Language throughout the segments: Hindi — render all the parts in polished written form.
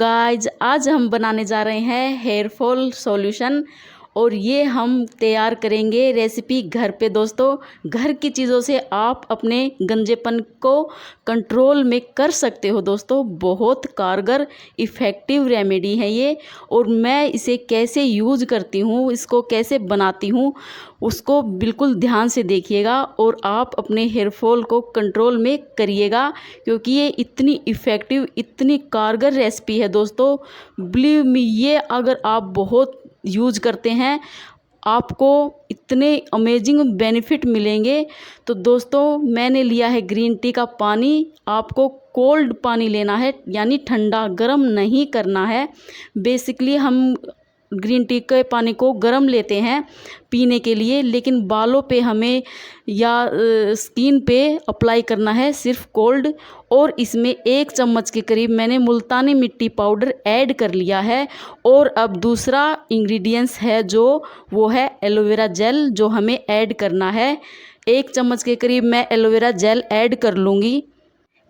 गाइज, आज हम बनाने जा रहे हैं हेयर फॉल सॉल्यूशन और ये हम तैयार करेंगे रेसिपी घर पे। दोस्तों, घर की चीज़ों से आप अपने गंजेपन को कंट्रोल में कर सकते हो। दोस्तों, बहुत कारगर इफ़ेक्टिव रेमेडी है ये। और मैं इसे कैसे यूज करती हूँ, इसको कैसे बनाती हूँ, उसको बिल्कुल ध्यान से देखिएगा और आप अपने हेयर फॉल को कंट्रोल में करिएगा, क्योंकि ये इतनी इफ़ेक्टिव, इतनी कारगर रेसिपी है। दोस्तों, बिलीव मी, ये अगर आप बहुत यूज करते हैं आपको इतने अमेजिंग बेनिफिट मिलेंगे। तो दोस्तों, मैंने लिया है ग्रीन टी का पानी। आपको कोल्ड पानी लेना है, यानी ठंडा, गर्म नहीं करना है। बेसिकली हम ग्रीन टी के पानी को गर्म लेते हैं पीने के लिए, लेकिन बालों पे हमें या स्किन पे अप्लाई करना है सिर्फ कोल्ड। और इसमें 1 चम्मच के करीब मैंने मुल्तानी मिट्टी पाउडर ऐड कर लिया है। और अब दूसरा इंग्रेडिएंट्स है जो वो है एलोवेरा जेल, जो हमें ऐड करना है। 1 चम्मच के करीब मैं एलोवेरा जेल ऐड कर लूँगी।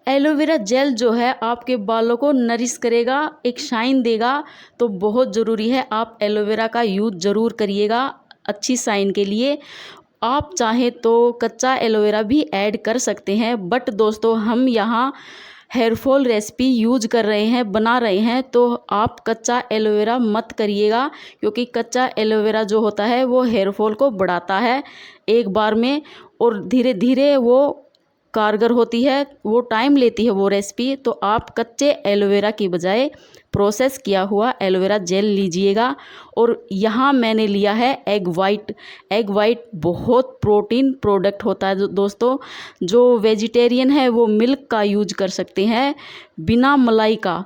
एलोवेरा जेल जो है आपके बालों को नरिश करेगा, एक शाइन देगा। तो बहुत ज़रूरी है आप एलोवेरा का यूज़ ज़रूर करिएगा अच्छी शाइन के लिए। आप चाहें तो कच्चा एलोवेरा भी ऐड कर सकते हैं, बट दोस्तों हम यहाँ हेयर फॉल रेसिपी यूज कर रहे हैं, बना रहे हैं, तो आप कच्चा एलोवेरा मत करिएगा, क्योंकि कच्चा एलोवेरा जो होता है वो हेयर फॉल को बढ़ाता है एक बार में, और धीरे धीरे वो कारगर होती है, वो टाइम लेती है वो रेसिपी। तो आप कच्चे एलोवेरा की बजाय प्रोसेस किया हुआ एलोवेरा जेल लीजिएगा। और यहाँ मैंने लिया है एग वाइट। एग वाइट बहुत प्रोटीन प्रोडक्ट होता है दोस्तों। जो वेजिटेरियन है वो मिल्क का यूज कर सकते हैं, बिना मलाई का।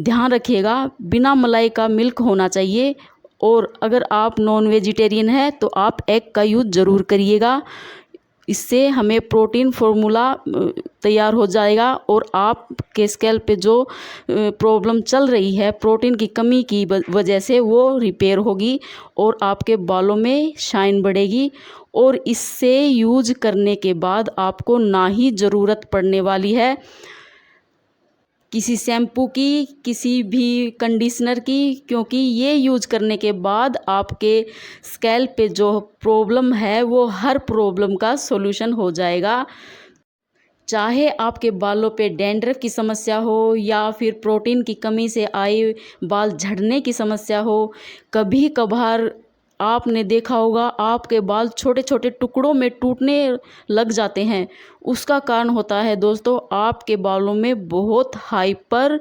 ध्यान रखिएगा, बिना मलाई का मिल्क होना चाहिए। और अगर आप नॉन वेजिटेरियन है तो आप एग का यूज ज़रूर करिएगा। इससे हमें प्रोटीन फार्मूला तैयार हो जाएगा और आपके स्कैल्प पे जो प्रॉब्लम चल रही है प्रोटीन की कमी की वजह से, वो रिपेयर होगी और आपके बालों में शाइन बढ़ेगी। और इससे यूज करने के बाद आपको ना ही ज़रूरत पड़ने वाली है किसी शैम्पू की, किसी भी कंडीशनर की, क्योंकि ये यूज करने के बाद आपके स्कैल्प पे जो प्रॉब्लम है वो हर प्रॉब्लम का सॉल्यूशन हो जाएगा। चाहे आपके बालों पे डैंड्रफ की समस्या हो या फिर प्रोटीन की कमी से आए बाल झड़ने की समस्या हो, कभी कभार आपने देखा होगा आपके बाल छोटे छोटे टुकड़ों में टूटने लग जाते हैं। उसका कारण होता है दोस्तों आपके बालों में बहुत हाइपर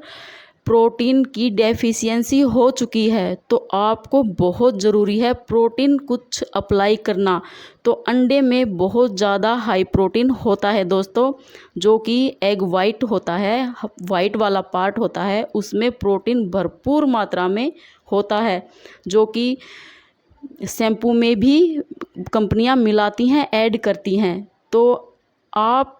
प्रोटीन की डेफिशिएंसी हो चुकी है। तो आपको बहुत ज़रूरी है प्रोटीन कुछ अप्लाई करना। तो अंडे में बहुत ज़्यादा हाई प्रोटीन होता है दोस्तों, जो कि एग वाइट होता है, वाइट वाला पार्ट होता है, उसमें प्रोटीन भरपूर मात्रा में होता है, जो कि शैम्पू में भी कंपनियां मिलाती हैं, ऐड करती हैं। तो आप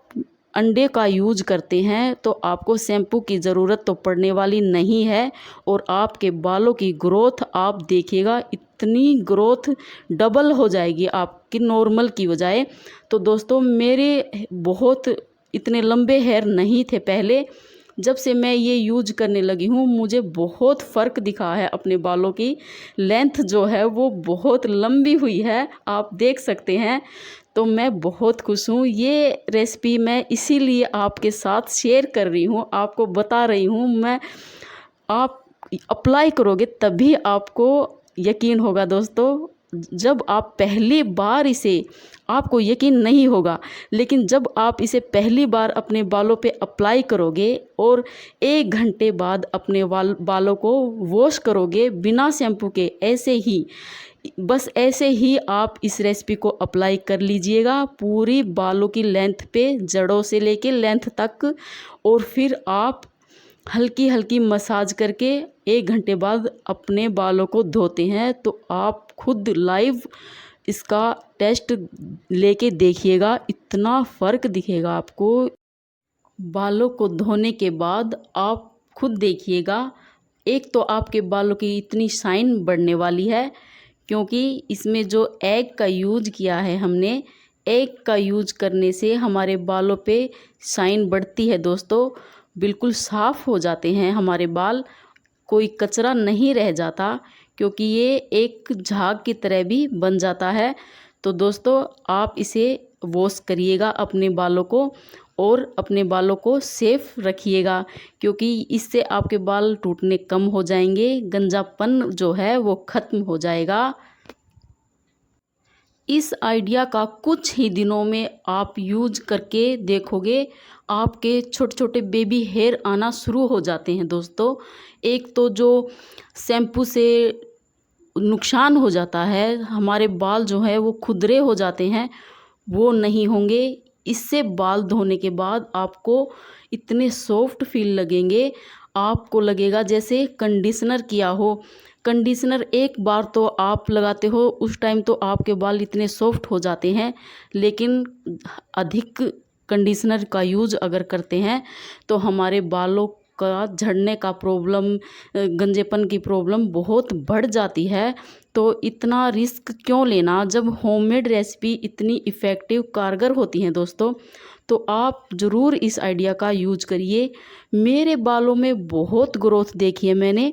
अंडे का यूज करते हैं तो आपको शैम्पू की ज़रूरत तो पड़ने वाली नहीं है। और आपके बालों की ग्रोथ आप देखिएगा, इतनी ग्रोथ डबल हो जाएगी आपकी नॉर्मल की बजाय। तो दोस्तों, मेरे बहुत इतने लंबे हेयर नहीं थे पहले। जब से मैं ये यूज करने लगी हूँ मुझे बहुत फ़र्क दिखा है। अपने बालों की लेंथ जो है वो बहुत लंबी हुई है, आप देख सकते हैं। तो मैं बहुत खुश हूँ। ये रेसिपी मैं इसीलिए आपके साथ शेयर कर रही हूँ, आपको बता रही हूँ मैं। आप अप्लाई करोगे तभी आपको यकीन होगा दोस्तों। जब आप पहली बार इसे, आपको यकीन नहीं होगा, लेकिन जब आप इसे पहली बार अपने बालों पे अप्लाई करोगे और 1 घंटे बाद अपने बालों को वॉश करोगे बिना शैम्पू के, ऐसे ही, बस ऐसे ही आप इस रेसिपी को अप्लाई कर लीजिएगा पूरी बालों की लेंथ पे, जड़ों से लेके लेंथ तक। और फिर आप हल्की हल्की मसाज करके 1 घंटे बाद अपने बालों को धोते हैं। तो आप खुद लाइव इसका टेस्ट लेके देखिएगा, इतना फ़र्क दिखेगा आपको। बालों को धोने के बाद आप खुद देखिएगा, एक तो आपके बालों की इतनी शाइन बढ़ने वाली है, क्योंकि इसमें जो एग का यूज किया है हमने, एग का यूज करने से हमारे बालों पे शाइन बढ़ती है दोस्तों, बिल्कुल साफ़ हो जाते हैं हमारे बाल। कोई कचरा नहीं रह जाता, क्योंकि ये एक झाग की तरह भी बन जाता है। तो दोस्तों आप इसे वॉश करिएगा अपने बालों को, और अपने बालों को सेफ रखिएगा, क्योंकि इससे आपके बाल टूटने कम हो जाएंगे, गंजापन जो है वो ख़त्म हो जाएगा। इस आइडिया का कुछ ही दिनों में आप यूज करके देखोगे, आपके छोटे छोटे बेबी हेयर आना शुरू हो जाते हैं दोस्तों। एक तो जो शैम्पू से नुकसान हो जाता है, हमारे बाल जो है वो खुरदरे हो जाते हैं, वो नहीं होंगे। इससे बाल धोने के बाद आपको इतने सॉफ्ट फील लगेंगे, आपको लगेगा जैसे कंडीशनर किया हो। कंडीशनर एक बार तो आप लगाते हो, उस टाइम तो आपके बाल इतने सॉफ्ट हो जाते हैं, लेकिन अधिक कंडीशनर का यूज अगर करते हैं तो हमारे बालों का झड़ने का प्रॉब्लम, गंजेपन की प्रॉब्लम बहुत बढ़ जाती है। तो इतना रिस्क क्यों लेना, जब होममेड रेसिपी इतनी इफ़ेक्टिव कारगर होती हैं दोस्तों। तो आप ज़रूर इस आइडिया का यूज करिए। मेरे बालों में बहुत ग्रोथ देखी है मैंने,